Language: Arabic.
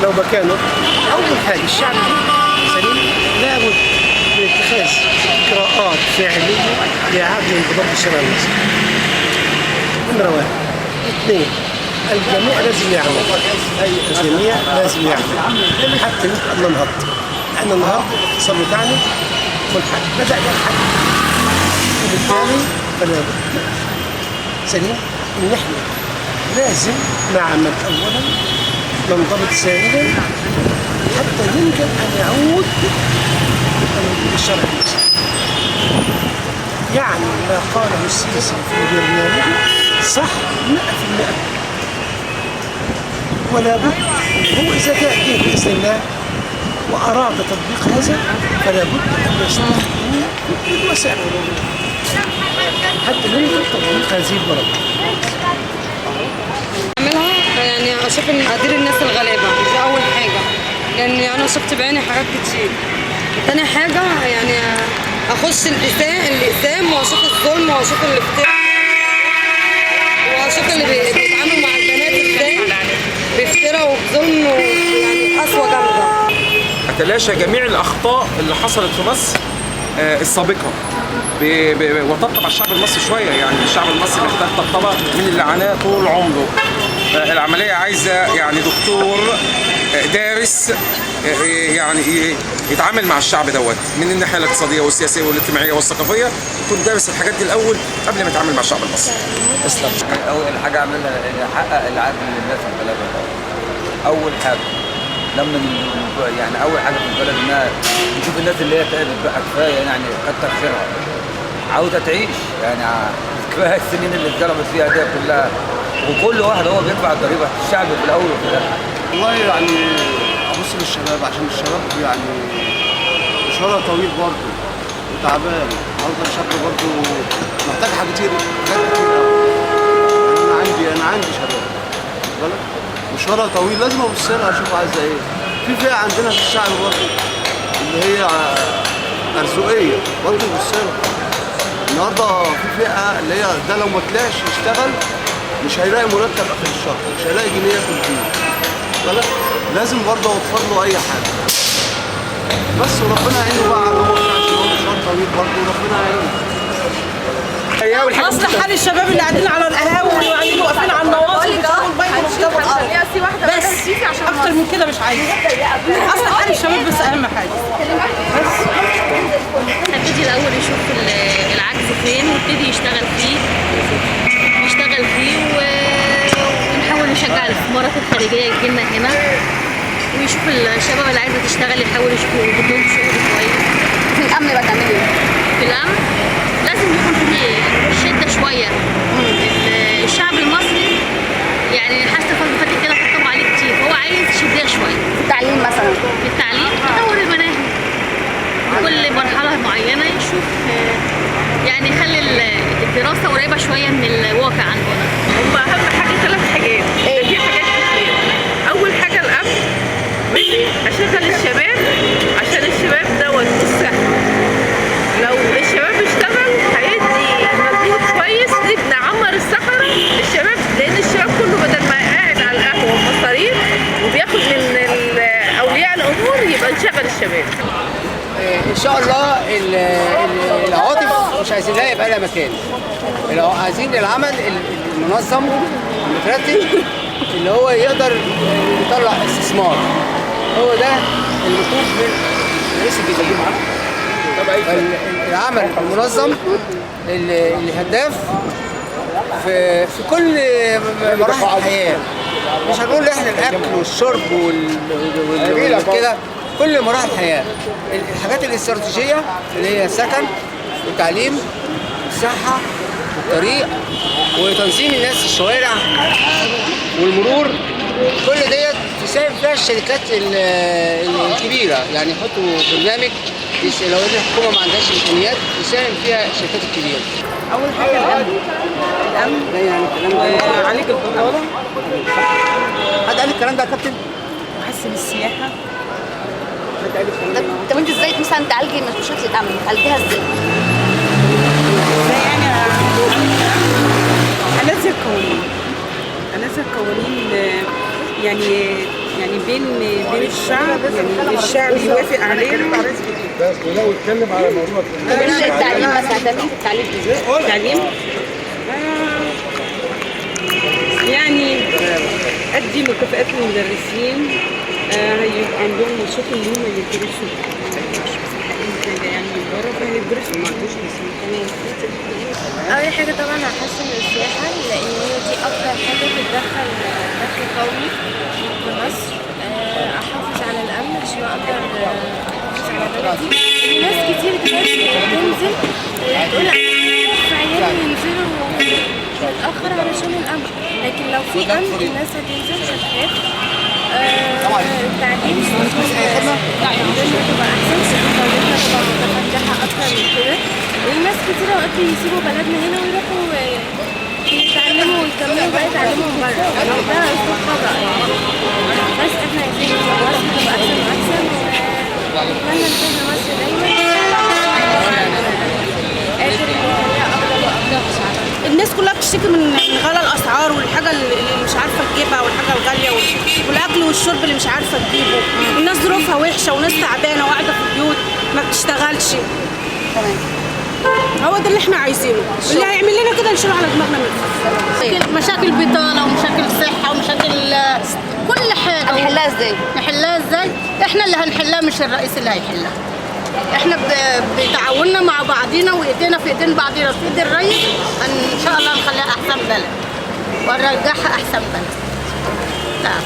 لو مكانه اول حاجه الشعب سليم لابد من اتخاذ اجراءات فعليه لاعاده انضباط الشارع المصري. نمره واحد. اثنين، الجميع لازم يعمل، الجميع لازم يعمل حتى نبقى ننهض. احنا النهارده الاقتصاد بتاعنا منحل، بدأ ينحل، وبالتالي فلا بد سليم ان احنا لازم نعمل اولا، ننضبط ثانيا، حتى يمكن ان يعود الشرع المصري. يعني ما قاله السيسي في برنامجه صح 100%، ولا بد هو اذا جاء الدين باذن الله واراد تطبيق هذا فلا بد ان يستخدم كل الوسائل حتى يمكن تطبيق هذه البرامج. اعملها يعني اشوف ان ادير الناس الغلابه دي اول حاجه، لان انا شفت بعيني حاجات كتير. تاني حاجه يعني اخش الاقسام واشوف الظلم واشوف الافتراء واشوف اللي بيتعاملوا مع البنات ازاي بافتراء وبظلم، يعني قسوه جامده. أتلاشى جميع الأخطاء اللي حصلت في مصر السابقة وطبطب على الشعب المصري شوية. يعني الشعب المصري محتاج طبطبة من اللي عاناه طول عمره. العملية عايزة يعني دكتور دارس يعني يتعامل مع الشعب دوت من الناحية الاقتصادية والسياسية والاجتماعية والثقافية، يكون دارس الحاجات دي الأول قبل ما يتعامل مع الشعب المصري. تسلم. أول حاجة أعملها أحقق العدل للناس في البلد. أول حاجة لما يعني اول حاجه في البلد انها نشوف الناس اللي هي تعبت بقى كفايه، يعني كتر خيرها عاوزه تعيش، يعني كفايه السنين اللي اتظلمت فيها دي كلها، وكل واحد هو بيدفع الضريبه، الشعب في الاول وفي الاخر. والله يعني ابص للشباب، عشان الشباب يعني مشوارها طويل برضه وتعبان، برضه الشاب برضه محتاج حاجات كتير قوي. انا عندي شباب بالك مشوارها طويل، لازم ابص لها اشوف عايزه ايه. في فئه عندنا في الشعب برضه اللي هي ارزقيه برضه بص لها. النهارده في فئه اللي هي ده لو ما طلعش يشتغل مش هيلاقي مرتب اخر الشهر، مش هيلاقي جنيه ياكل فيه بالك. لازم برضه اوفر له اي حاجه بس، وربنا يعينه بقى على هو عشان هو مشوار طويل برضه، وربنا يعينه. اصلح حال الشباب اللي قاعدين على القهاوي وقاعدين واقفين على النواصي بس اكتر من كده مش عايزه. اصلح حال الشباب بس اهم حاجه. بس هبتدي الاول يشوف العجز فين ويبتدي يشتغل فيه ونحاول نشجع الاستثمارات الخارجيه تجيلنا هنا، ويشوف الشباب اللي عايزه تشتغل يحاول يجيب لهم شغل كويس. في الامن بقى تعملي ايه؟ في الامن لازم يكون في شده شويه. الشعب المصري يعني حاسه الفتره اللي فاتت كده طبطب عليه كتير، هو عايز شديه شويه. التعليم مثلا، في التعليم يطور المناهج كل مرحله معينه، يشوف يعني يخلي الدراسه قريبه شويه من الواقع عندنا. هم اهم حاجه 3 حاجات، في حاجات كتير. اول حاجه الامن، اشغل الشباب عشان الشباب دوت الصحه. لو الشباب اشتغل هيدي مجهود كويس، نعمر الصحراء الشباب، لان الشباب كله بدل ما قاعد على القهوه ومصاريف وبياخد من اولياء الامور، يبقى نشغل الشباب. ان شاء الله العواطف مش عايزين لها يبقى لها مكان. عايزين العمل المنظم المترتب اللي هو يقدر يطلع استثمار. هو ده المطلوب من رئيس الجمهوريه. العمل المنظم الهداف في كل مراحل الحياه. مش هنقول احنا الاكل والشرب وكده، كل مراحل الحياه. الحاجات الاستراتيجيه اللي هي السكن والتعليم والصحه والطريق وتنظيم الناس في الشوارع والمرور، كل ديت تساهم فيها الشركات الكبيره. يعني يحطوا برنامج لو ان الحكومه ما عندهاش امكانيات يساهم فيها الشركات الكبيره. اول حاجه الامن. ده يعني الكلام ده عليك البطاله. حد قال الكلام ده يا كابتن؟ وحسن السياحه. طب انت ازاي مثلا تعالجي مشاكل الامن؟ تعالجيها ازاي؟ يعني انزل قوانين يعني يعني بين الشعب، يعني الشعب يوافق عليه. بس ولو اتكلم على موضوع التعليم بس هتعمل التعليم ازاي؟ التعليم يعني ادي مكافآت للمدرسين، هيبقى عندهم نشاط ان هم يدرسوا يعني بره، فهيدرسوا ما عندوش أول حاجة طبعا هحسن السياحة، لأن هي دي أكتر حاجة بتدخل دخل قومي لمصر. أحافظ على الأمن عشان أقدر أحافظ على بلدي. ناس كتير دلوقتي بتنزل وتقول في عيالي ينزلوا متأخر علشان الأمن، لكن لو في أمن الناس هتنزل مش هتخاف. التعليم الدنيا تبقى أحسن، دولتنا تبقى متفتحة أكتر من كده. الناس كتير اوقات بيسيبوا بلدنا هنا ويروحوا يتعلموا ويكملوا بقى تعليمهم بره، ده اسلوب خطأ يعني. بس احنا عايزين مصر تبقى احسن واحسن، ونتمنى الخير لمصر دايما. قادر انه يخليها افضل وافضل. الناس كلها بتشتكي من غلا الاسعار والحاجه اللي مش عارفه تجيبها والحاجه الغاليه والاكل والشرب اللي مش عارفه تجيبه. الناس ظروفها وحشه وناس تعبانه وقاعده في البيوت ما بتشتغلش. هو ده اللي احنا عايزينه، اللي هيعمل لنا كده نشيله على دماغنا منه. مشاكل بطاله ومشاكل صحه ومشاكل كل حاجه. هنحلها ازاي؟ نحلها ازاي؟ احنا اللي هنحلها مش الرئيس اللي هيحلها. احنا بتعاوننا مع بعضينا وايدينا في ايدين بعضينا في ايد الرئيس، ان شاء الله نخليها احسن بلد ونرجعها احسن بلد. نعم.